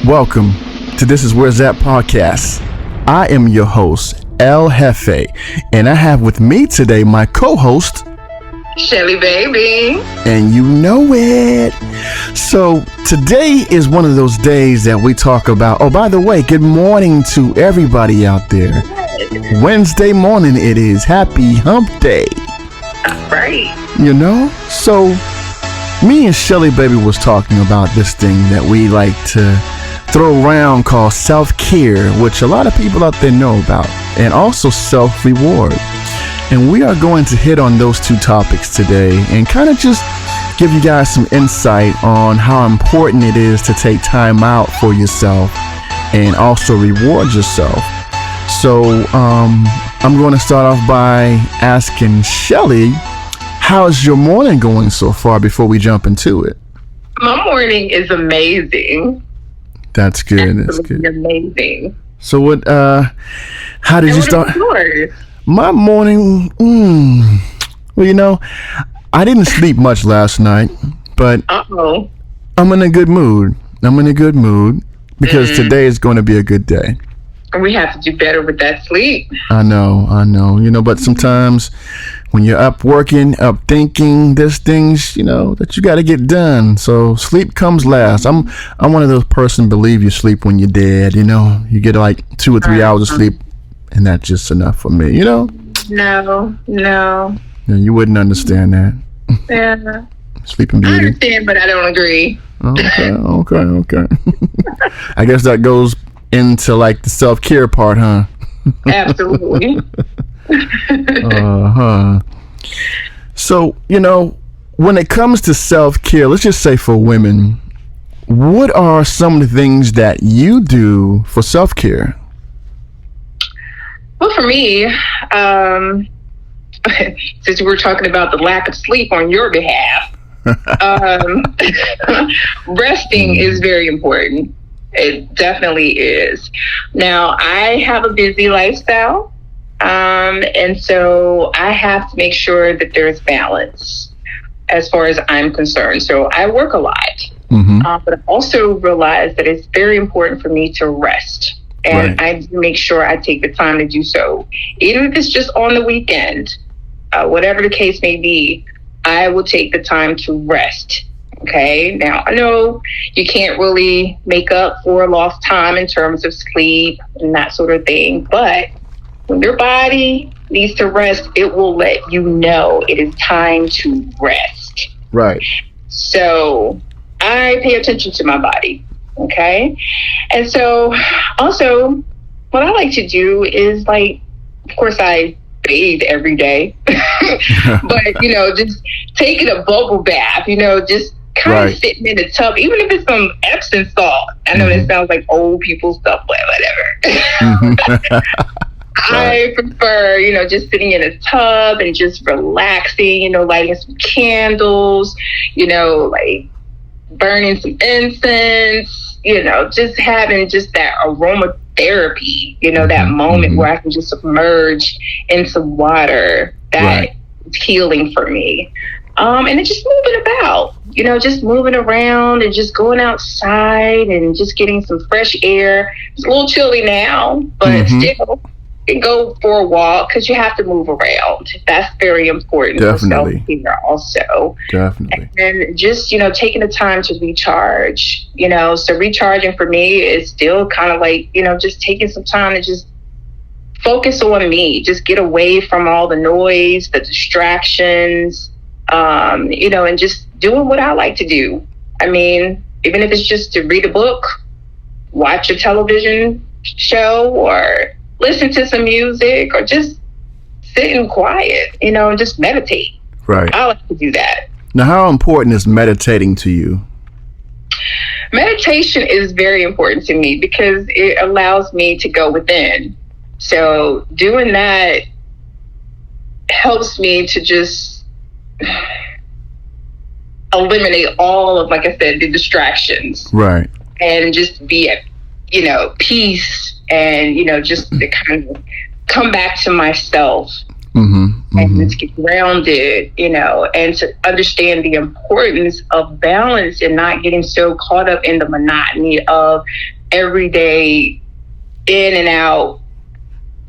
Welcome to This Is Where's That podcast. I am your host, El Jefe, and I have with me today my co-host, Shelly Baby. And you know it. So today is one of those days that we talk about. Oh, by the way, good morning to everybody out there. Wednesday morning it is. Happy hump day. That's right. You know? So me and Shelly Baby was talking about this thing that we like to throw around called self-care, which a lot of people out there know about, and also self-reward. And we are going to hit on those two topics today and kind of just give you guys some insight on how important it is to take time out for yourself and also reward yourself. So I'm going to start off by asking Shelly, how's your morning going so far before we jump into it? My morning is amazing. That's good. Absolutely That's good. Amazing. So what? How did you start? Yours? My morning. Well, you know, I didn't sleep much last night, but I'm in a good mood. Because today is going to be a good day. We have to do better with that sleep. I know. You know, but sometimes when you're up working, up thinking, there's things, you know, that you got to get done. So sleep comes last. I'm one of those person believe you sleep when you're dead. You know, you get like 2 or 3 hours of sleep, and that's just enough for me. You know? No. Yeah, you wouldn't understand that. Yeah. Sleeping Beauty. I understand, but I don't agree. Okay. I guess that goes into like the self-care part, huh? Absolutely. So, you know, when it comes to self-care, let's just say for women, what are some of the things that you do for self-care? Well, for me, since we were talking about the lack of sleep on your behalf, resting is very important. It definitely is. Now, I have a busy lifestyle, and so I have to make sure that there's balance as far as I'm concerned. So I work a lot, but I also realize that it's very important for me to rest. And I do make sure I take the time to do so. Even if it's just on the weekend, whatever the case may be, I will take the time to rest. Okay, now I know you can't really make up for lost time in terms of sleep and that sort of thing, but when your body needs to rest, it will let you know it is time to rest. Right. So I pay attention to my body. Okay. And so also what I like to do is, like, of course I bathe every day, but, you know, just taking a bubble bath, you know, just kind of sitting in the tub, even if it's some Epsom salt. I know that sounds like old people stuff, but whatever. I prefer, you know, just sitting in a tub and just relaxing, you know, lighting some candles, you know, like burning some incense, you know, just having just that aromatherapy, you know, that moment where I can just submerge in some water. That is healing for me. And it's just moving about, you know, just moving around and just going outside and just getting some fresh air. It's a little chilly now, but still, you can go for a walk because you have to move around. That's very important. Definitely. For self-care also. Definitely. And just, you know, taking the time to recharge, you know, so recharging for me is still kind of like, you know, just taking some time to just focus on me, just get away from all the noise, the distractions, you know, and just doing what I like to do. I mean, even if it's just to read a book, watch a television show, or listen to some music, or just sit in quiet, you know, and just meditate. Right. I like to do that. Now, how important is meditating to you? Meditation is very important to me because it allows me to go within. So doing that helps me to just eliminate all of, like I said, the distractions. Right. And just be at, you know, peace, and, you know, just to kind of come back to myself. and to get grounded, and to understand the importance of balance and not getting so caught up in the monotony of everyday in and out,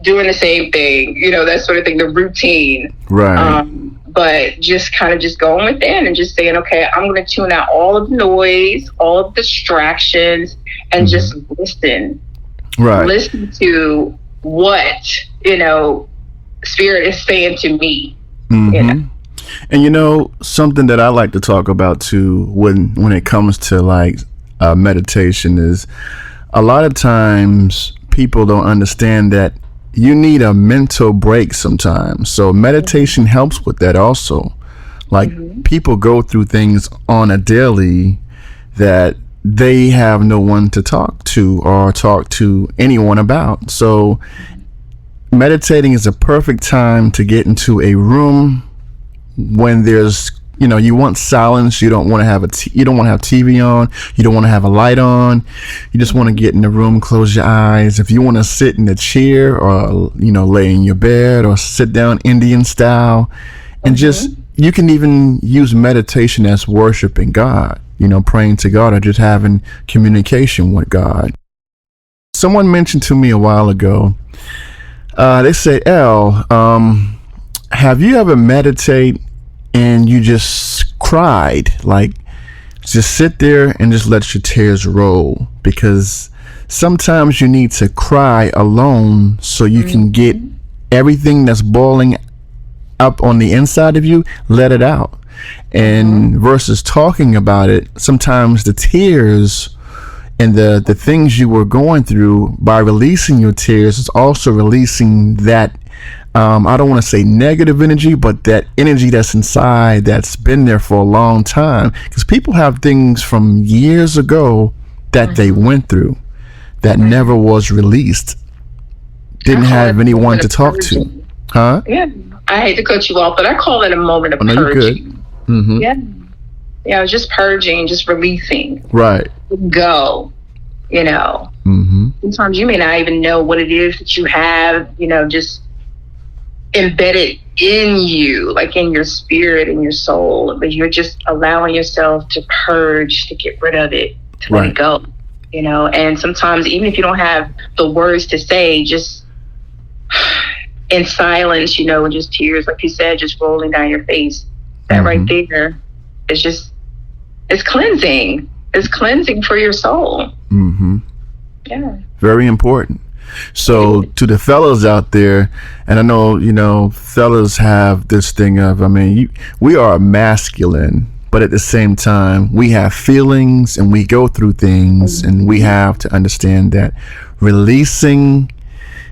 doing the same thing, that sort of thing, the routine. Right. But just kind of just going within and just saying, okay, I'm going to tune out all of the noise, all of the distractions, and just listen. Right. Listen to what, Spirit is saying to me. And something that I like to talk about too when it comes to like meditation is a lot of times people don't understand that you need a mental break sometimes. So meditation helps with that also. Like people go through things on a daily that they have no one to talk to or talk to anyone about. So meditating is a perfect time to get into a room when there's, you want silence. You don't want to have you don't want to have TV on. You don't want to have a light on. You just want to get in the room, close your eyes. If you want to sit in a chair or, lay in your bed or sit down Indian style and just, you can even use meditation as worshiping God, praying to God or just having communication with God. Someone mentioned to me a while ago, they said, "El, have you ever meditate and you just cried, like just sit there and just let your tears roll? Because sometimes you need to cry alone so you can get everything that's boiling up on the inside of you, let it out. And versus talking about it, sometimes the tears and the things you were going through, by releasing your tears, is also releasing that I don't want to say negative energy, but that energy that's inside that's been there for a long time. Because people have things from years ago that they went through that never was released. Didn't have anyone to talk to. Huh? Yeah. I hate to cut you off, but I call it a moment of purging. Yeah. Yeah, I was just purging, just releasing. Right. Go. Sometimes you may not even know what it is that you have, just embedded in you, like in your spirit, in your soul, but you're just allowing yourself to purge, to get rid of it, to let it go, and sometimes even if you don't have the words to say, just in silence, and just tears, like you said, just rolling down your face, that right there is it's cleansing. It's cleansing for your soul. Yeah. Very important. So to the fellas out there, and I know, fellas have this thing of, we are masculine, but at the same time, we have feelings and we go through things, and we have to understand that releasing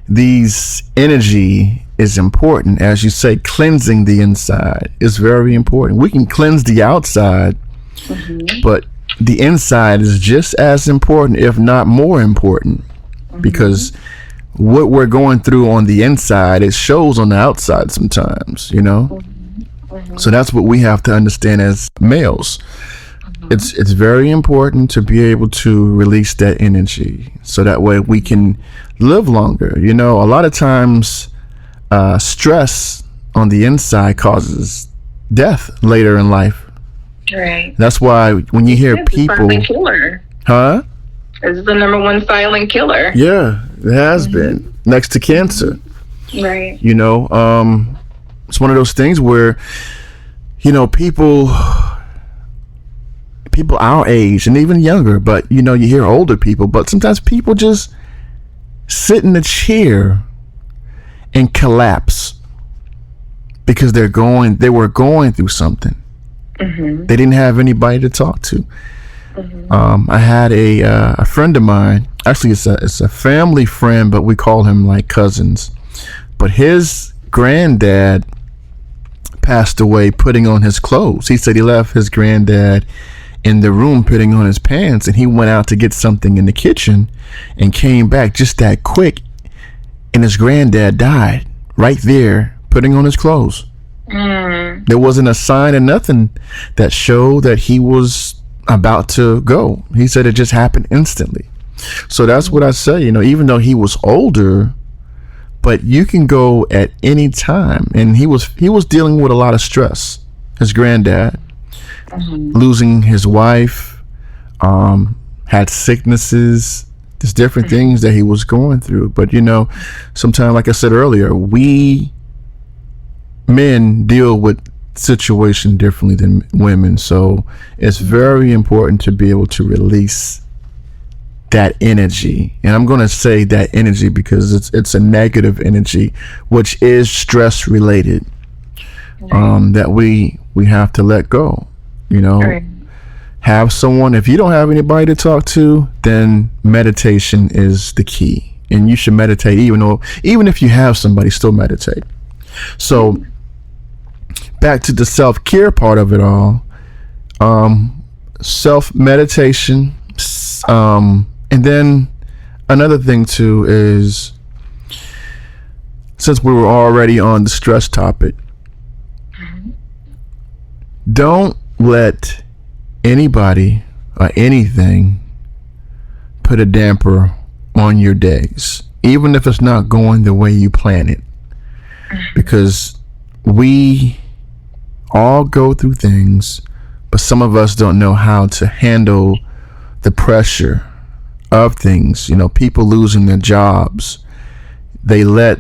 these energy is important. As you say, cleansing the inside is very important. We can cleanse the outside, but the inside is just as important, if not more important, because what we're going through on the inside, it shows on the outside sometimes, So that's what we have to understand as males. It's very important to be able to release that energy so that way we can live longer. A lot of times stress on the inside causes death later in life. Right. That's why when you hear people, silent killer. Huh? This is the number one silent killer. Yeah, it has been, next to cancer. Right. It's one of those things where, people our age and even younger, but you hear older people, but sometimes people just sit in a chair and collapse because they were going through something. They didn't have anybody to talk to. I had a friend of mine. Actually, it's a family friend, but we call him like cousins. But his granddad passed away putting on his clothes. He said he left his granddad in the room putting on his pants, and he went out to get something in the kitchen and came back just that quick, and his granddad died right there putting on his clothes. There wasn't a sign or nothing that showed that he was about to go. He said it just happened instantly. So that's what I say, even though he was older, but you can go at any time. And he was dealing with a lot of stress. His granddad, losing his wife, had sicknesses. There's different things that he was going through. But sometimes, like I said earlier, we men deal with situation differently than women. So it's very important to be able to release that energy. And I'm going to say that energy because it's a negative energy, which is stress related, that we have to let go. Have someone. If you don't have anybody to talk to, then meditation is the key. And you should meditate even if you have somebody, still meditate. So back to the self-care part of it all. Self-meditation. And then another thing too is, since we were already on the stress topic, don't let anybody or anything put a damper on your days, even if it's not going the way you plan it, because we all go through things, but some of us don't know how to handle the pressure of things. People losing their jobs, they let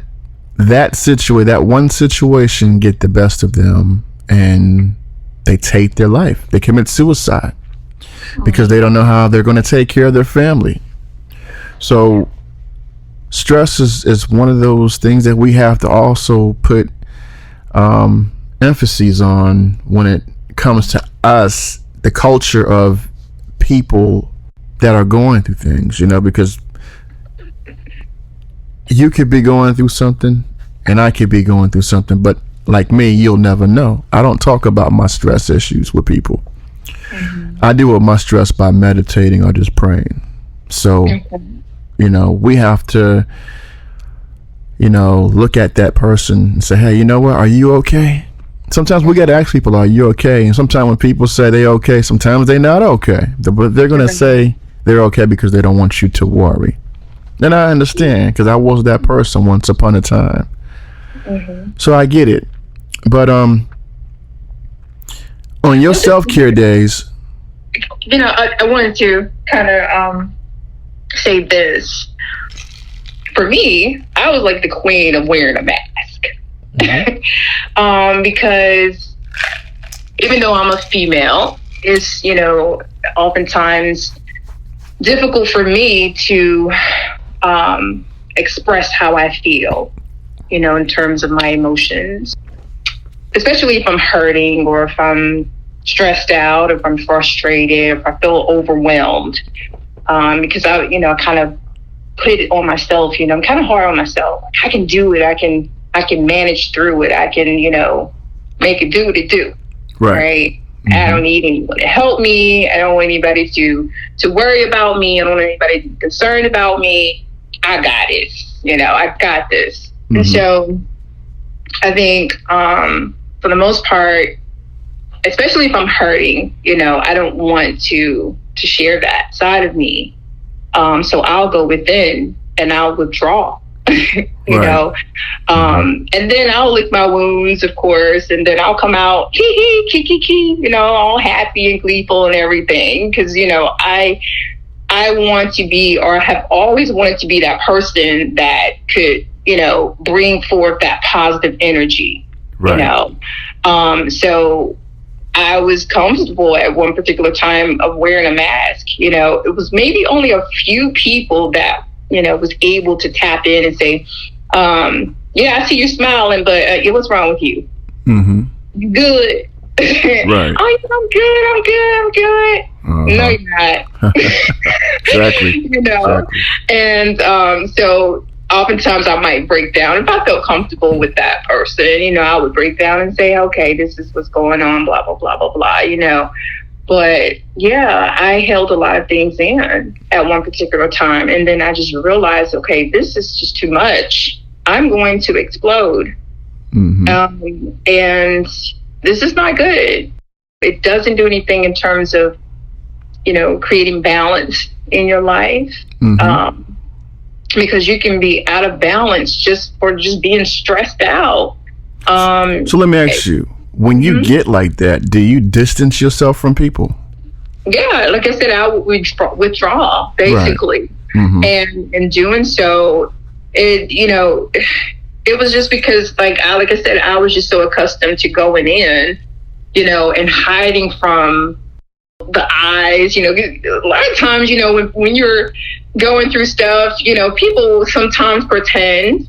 that one situation get the best of them, and they take their life. They commit suicide because they don't know how they're going to take care of their family. So stress is one of those things that we have to also put emphasis on when it comes to us, the culture of people that are going through things, because you could be going through something and I could be going through something, but like me, you'll never know. I don't talk about my stress issues with people. I deal with my stress by meditating or just praying. So, we have to, look at that person and say, hey, you know what? Are you okay? Sometimes we got to ask people, are you okay? And sometimes when people say they're okay, sometimes they're not okay. But they're going to say they're okay because they don't want you to worry. And I understand, because I was that person once upon a time. So I get it. But on your self-care days, I wanted to kind of say this. For me, I was like the queen of wearing a mask. Because even though I'm a female, it's oftentimes difficult for me to express how I feel, in terms of my emotions, especially if I'm hurting or if I'm stressed out, if I'm frustrated, if I feel overwhelmed, because I kind of put it on myself. I'm kind of hard on myself. I can do it. I can manage through it. I can, make it do what it do. Right. I don't need anyone to help me. I don't want anybody to worry about me. I don't want anybody to be concerned about me. I got it. I got this. And so I think, for the most part, especially if I'm hurting, I don't want to share that side of me. So I'll go within and I'll withdraw. And then I'll lick my wounds, of course, and then I'll come out all happy and gleeful and everything, because I want to be, or have always wanted to be, that person that could bring forth that positive energy. So I was comfortable at one particular time of wearing a mask. It was maybe only a few people that was able to tap in and say, I see you smiling, but what's wrong with you? You good? Right. Oh, I'm good. No, you're not. Exactly. Exactly. And so oftentimes I might break down. If I felt comfortable with that person, I would break down and say, okay, this is what's going on, blah, blah, blah, blah, blah, But yeah, I held a lot of things in at one particular time. And then I just realized, okay, this is just too much. I'm going to explode. And this is not good. It doesn't do anything in terms of, creating balance in your life. because you can be out of balance just for just being stressed out. So let me ask you, when you get like that, do you distance yourself from people? Yeah, like I said, I would withdraw basically. Right. And in doing so, it was just because, like I said, I was just so accustomed to going in, and hiding from the eyes. A lot of times, when you're going through stuff, people sometimes pretend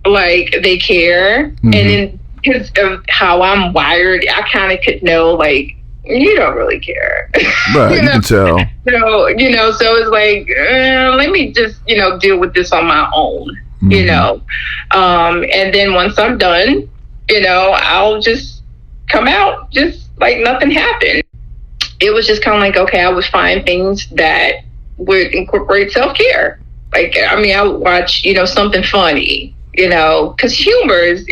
like they care, and then because of how I'm wired, I kind of could know, like, you don't really care. Right, you can tell. So it's like, let me just, deal with this on my own, and then once I'm done, I'll just come out just like nothing happened. It was just kind of like, okay, I would find things that would incorporate self-care. Like, I would watch, something funny, because humor is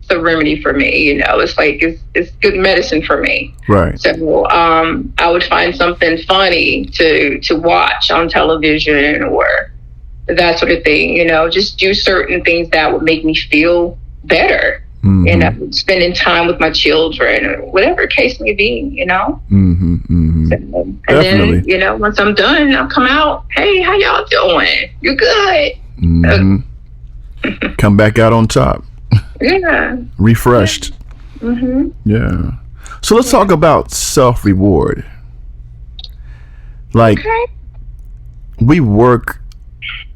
the remedy for me. It's like, it's good medicine for me. Right. So I would find something funny to watch on television or that sort of thing, just do certain things that would make me feel better. Spending time with my children or whatever case may be, So, and Definitely. then, once I'm done, I'll come out. Hey, how y'all doing? You good? Come back out on top. Yeah. Refreshed. Yeah. So let's talk about self-reward. Like, we work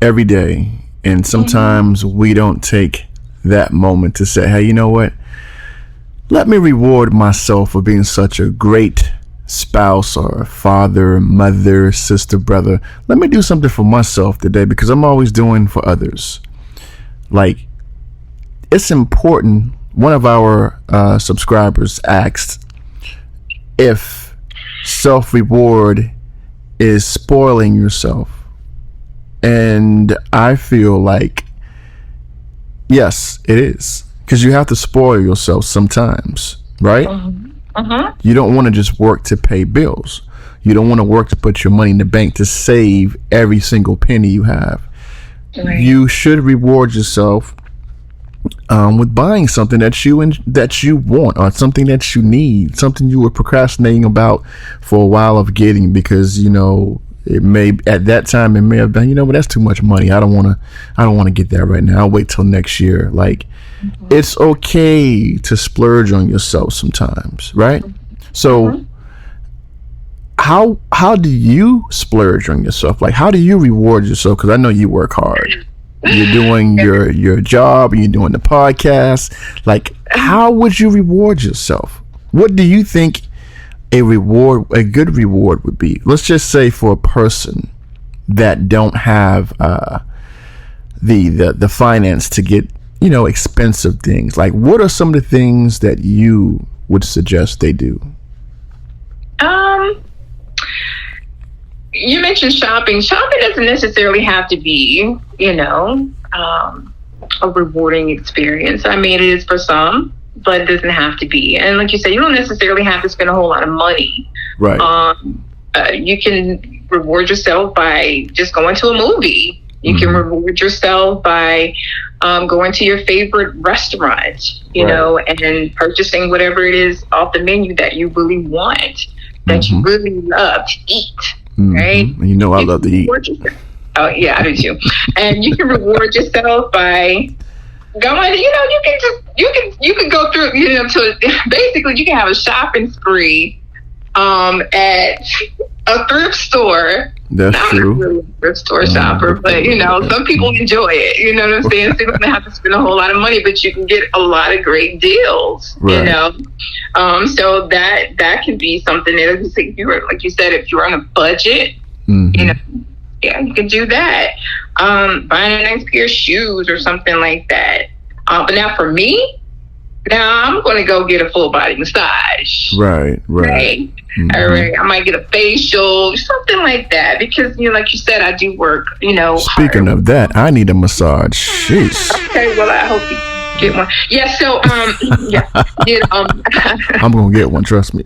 every day, and sometimes we don't take that moment to say, hey, you know what? Let me reward myself for being such a great spouse or father, mother, sister, brother. Let me do something for myself today, because I'm always doing for others. Like, it's important. One of our subscribers asked if self-reward is spoiling yourself. And I feel like, yes, it is. Because you have to spoil yourself sometimes, right? You don't want to just work to pay bills. You don't want to work to put your money in the bank to save every single penny you have. Right. You should reward yourself with buying something that you want, or something that you need, something you were procrastinating about for a while of getting, because it may, at that time, it may have been, but that's too much money. I don't want to get that right now. I'll wait till next year. Like, it's okay to splurge on yourself sometimes, right? So how do you splurge on yourself? Like, how do you reward yourself? Because I know you work hard. You're doing your job, and you're doing the podcast. Like, how would you reward yourself? What do you think a good reward would be? Let's just say for a person that don't have the finance to get expensive things. Like, what are some of the things that you would suggest they do? You mentioned shopping. Shopping doesn't necessarily have to be, a rewarding experience. It is for some, but it doesn't have to be. And like you said, you don't necessarily have to spend a whole lot of money. Right. You can reward yourself by just going to a movie. You can reward yourself by going to your favorite restaurant, and purchasing whatever it is off the menu that you really want, that you really love to eat. Right? I love to eat. Oh yeah, I do too. And you can reward yourself by going. You can go through. Basically, you can have a shopping spree at a thrift store. That's true. I'm not really a thrift store shopper, but some people enjoy it. You know what I'm saying? So you don't have to spend a whole lot of money, but you can get a lot of great deals. Right. So that can be something that, like you said, if you're on a budget, you can do that. Buying a nice pair of shoes or something like that. But now for me, I'm going to go get a full body massage. Right. All right. I might get a facial, something like that, because like you said, I do work. Speaking of that, I need a massage. Jeez. Okay. Well, I hope Get one. Yeah. So yeah. I'm gonna get one. Trust me.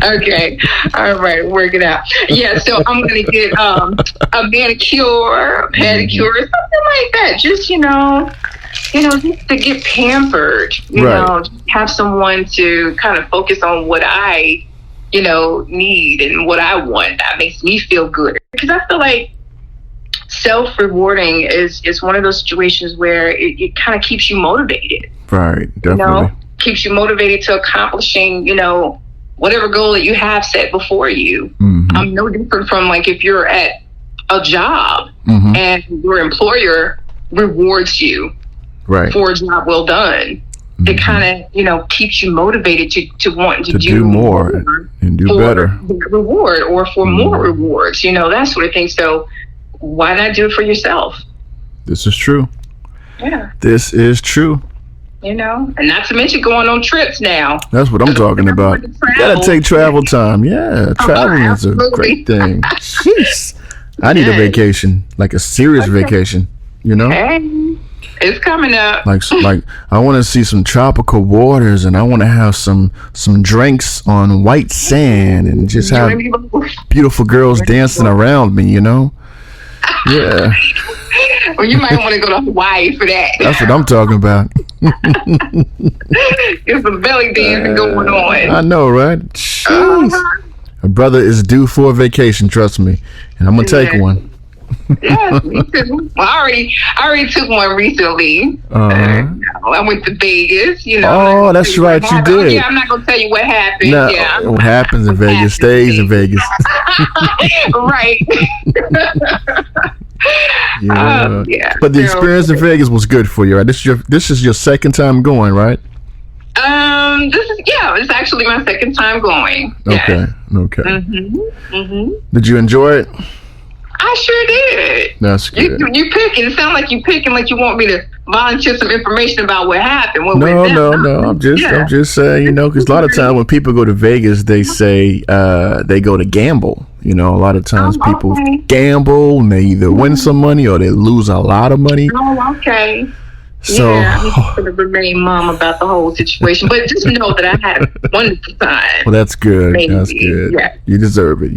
Okay. All right. Work it out. Yeah. So I'm gonna get a manicure, a pedicure, something like that. Just just to get pampered. Right. Have someone to kind of focus on what I need and what I want. That makes me feel good, because I feel like self-rewarding is one of those situations where it kind of keeps you motivated. Right, definitely. Keeps you motivated to accomplishing, whatever goal that you have set before you. Mm-hmm. I'm no different from like if you're at a job mm-hmm. and your employer rewards you for a job well done. Mm-hmm. It kind of, keeps you motivated to want to do more and do better. Reward or for more rewards, that sort of thing. So why not do it for yourself? This is true. Yeah. This is true. And not to mention going on trips now. That's what I'm talking about. You gotta take travel time. Yeah, traveling is a great thing. Jeez. I need a vacation, like a serious vacation, Hey, it's coming up. Like I want to see some tropical waters, and I want to have some drinks on white sand, and just have beautiful girls dancing around me, Yeah. Well, you might want to go to Hawaii for that. That's what I'm talking about. Get some belly dancing going on. I know, right? My brother is due for a vacation, trust me, and I'm gonna take one. Yeah, me too. Well, I already took one recently. I went to Vegas. Oh, that's right, you did. Yeah, I'm not gonna tell you what happened. No, what happens in Vegas stays in Vegas. Right. Yeah. But the experience in Vegas was good for you, right? This is your second time going, right? It's actually my second time going. Okay. Did you enjoy it? I sure did. That's good. You picking. It sounds like you picking like you want me to volunteer some information about what happened. No. I'm just saying, because a lot of times when people go to Vegas, they say they go to gamble. A lot of times people gamble and they either win some money or they lose a lot of money. Oh, okay. So I'm going to remain mum about the whole situation, but just know that I had a wonderful time. Well, that's good. Maybe. That's good. Yeah. You deserve it.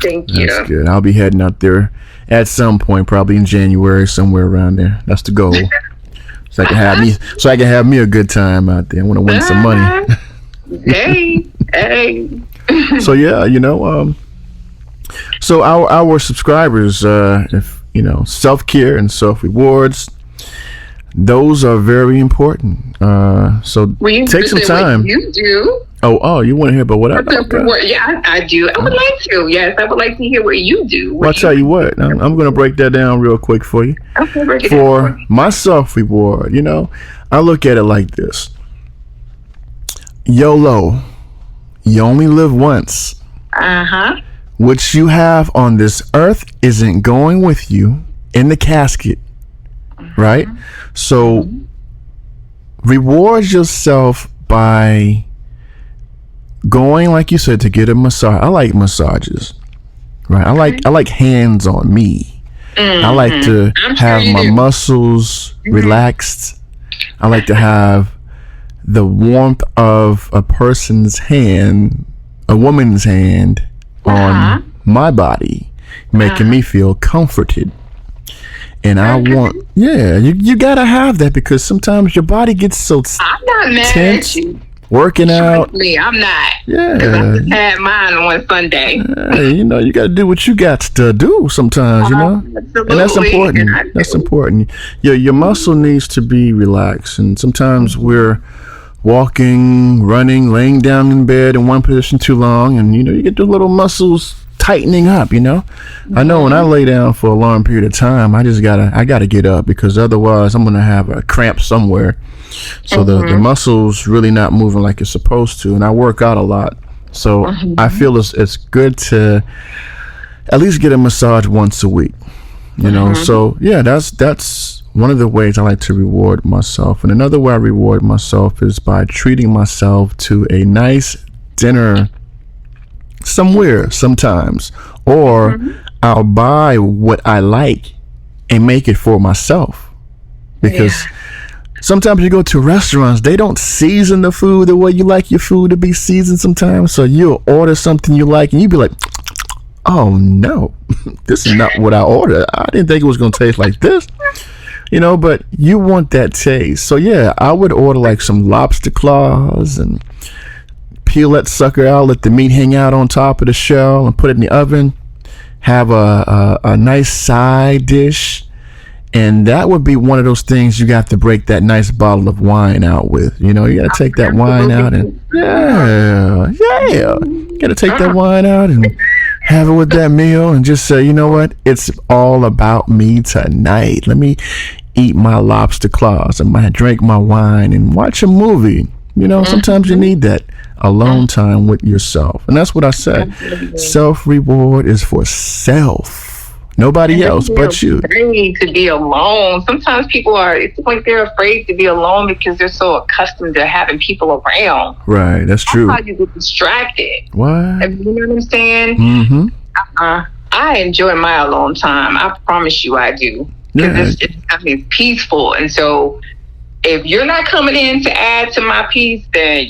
Thank you. That's good. I'll be heading out there at some point, probably in January, somewhere around there. That's the goal. So I can have me a good time out there. I want to win some money. Hey. So yeah, so our subscribers, if self-care and self-rewards, those are very important. So take some time. You do. Oh, you want to hear about what I do? Yeah, I do. I would like to. Yes, I would like to hear what you do. Well, I'll tell you what. I'm going to break that down real quick for you. Okay, break it down. For my self-reward, I look at it like this. YOLO. You only live once. What you have on this earth isn't going with you in the casket. Right? So reward yourself by going, like you said, to get a massage. I like massages. Right? I like hands on me. I like to have my muscles relaxed. I like to have the warmth of a person's hand, a woman's hand on my body, making me feel comforted. And I want, you gotta have that, because sometimes your body gets so I'm not mad tense, at you. Working out. Me, I'm not. Yeah. Because I just had mine on Sunday. You gotta do what you got to do sometimes, Absolutely. And that's important. That's important. Your muscle needs to be relaxed, and sometimes we're walking, running, laying down in bed in one position too long, and you get the little muscles tightening up. I know when I lay down for a long period of time, I gotta get up, because otherwise I'm gonna have a cramp somewhere. So the muscles really not moving like it's supposed to, and I work out a lot, so I feel it's good to at least get a massage once a week. So that's one of the ways I like to reward myself. And another way I reward myself is by treating myself to a nice dinner somewhere sometimes, or I'll buy what I like and make it for myself, because sometimes you go to restaurants, they don't season the food the way you like your food to be seasoned sometimes. So you'll order something you like and you'll be like, oh no, this is not what I ordered. I didn't think it was going to taste like this. You know, but you want that taste. So yeah, I would order like some lobster claws and peel that sucker out, let the meat hang out on top of the shell and put it in the oven. Have a nice side dish. And that would be one of those things you got to break that nice bottle of wine out with. You know, you got to take that wine out and you got to take that wine out and have it with that meal and just say, you know what? It's all about me tonight. Let me eat my lobster claws and drink my wine and watch a movie. You know, sometimes you need that alone time with yourself. And that's what I said. Self-reward is for self. Nobody else but you. Afraid to be alone. Sometimes people it's like they're afraid to be alone because they're so accustomed to having people around. Right, that's true. That's how you get distracted. What? You know what I'm saying? Mm-hmm. I enjoy my alone time. I promise you I do. Because it's peaceful. And so if you're not coming in to add to my peace, then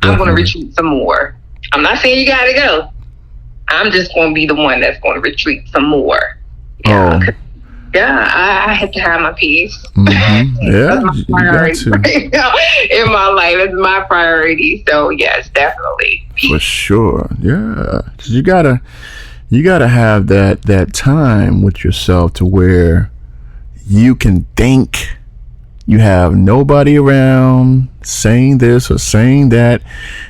I'm going to retreat some more. I'm not saying you got to go. I'm just going to be the one that's going to retreat some more. I have to have my peace. Mm-hmm. Yeah, that's my priority right now in my life. It's my priority. So yes, definitely. For sure. Yeah, because you gotta have that time with yourself to where you can think. You have nobody around saying this or saying that.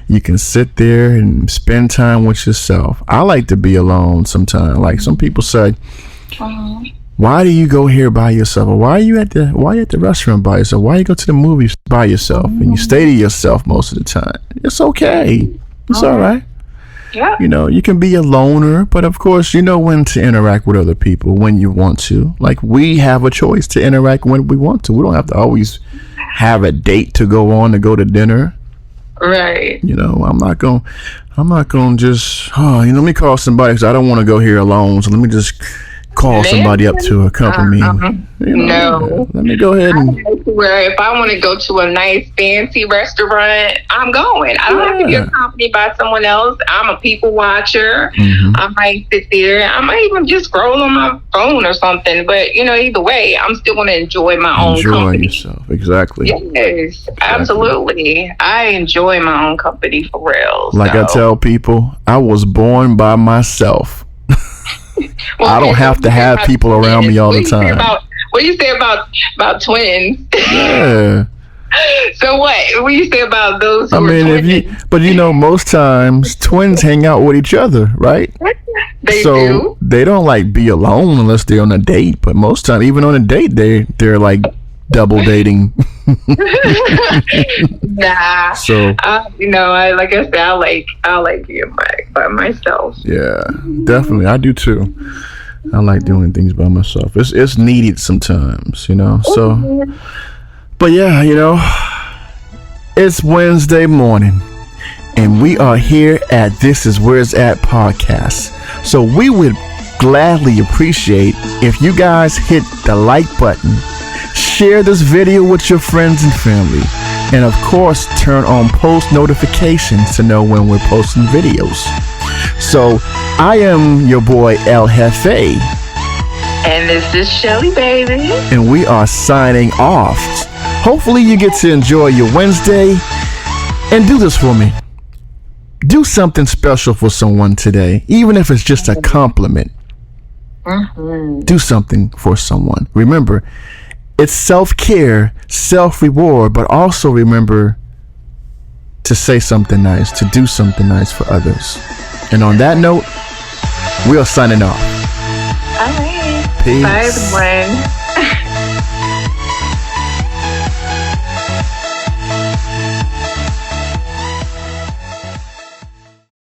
You can sit there and spend time with yourself. I like to be alone sometimes. Like some people say, why do you go here by yourself? Or why are you at the restaurant by yourself? Why you go to the movies by yourself? And you stay to yourself most of the time. It's okay. It's all right. Yeah. You know, you can be a loner, but of course, you know when to interact with other people when you want to. Like we have a choice to interact when we want to. We don't have to always have a date to go on to go to dinner. Right. You know, I'm not going to just, let me call somebody because I don't want to go here alone. So let me just call somebody up to accompany me. You know, no. Let me go ahead and. Where if I want to go to a nice fancy restaurant, I'm going. I don't have to be accompanied by someone else. I'm a people watcher. Mm-hmm. I might sit there. I might even just scroll on my phone or something. But you know, either way, I'm still going to enjoy my own company. Yourself, exactly. Yes, absolutely. I enjoy my own company for real. Like I tell people, I was born by myself. Well, I don't have to have people around me all the time. What do you say about twins? Yeah. So what do you say about those? But most times twins hang out with each other, right? They do. They don't like be alone unless they're on a date. But most time, even on a date, they're like double dating. Nah. So I like being by myself. Yeah, definitely. I do too. I like doing things by myself. It's needed sometimes, So, but yeah, it's Wednesday morning, and we are here at This Is Where It's At podcast. So we would gladly appreciate if you guys hit the like button, share this video with your friends and family, and of course, turn on post notifications to know when we're posting videos. So, I am your boy El Jefe. And this is Shelly, baby. And we are signing off. Hopefully you get to enjoy your Wednesday. And do this for me. Do something special for someone today, even if it's just a compliment. Mm-hmm. Do something for someone. Remember, it's self-care, self-reward, but also remember to say something nice, to do something nice for others. And on that note, we are signing off. All right. Peace. Bye, everyone.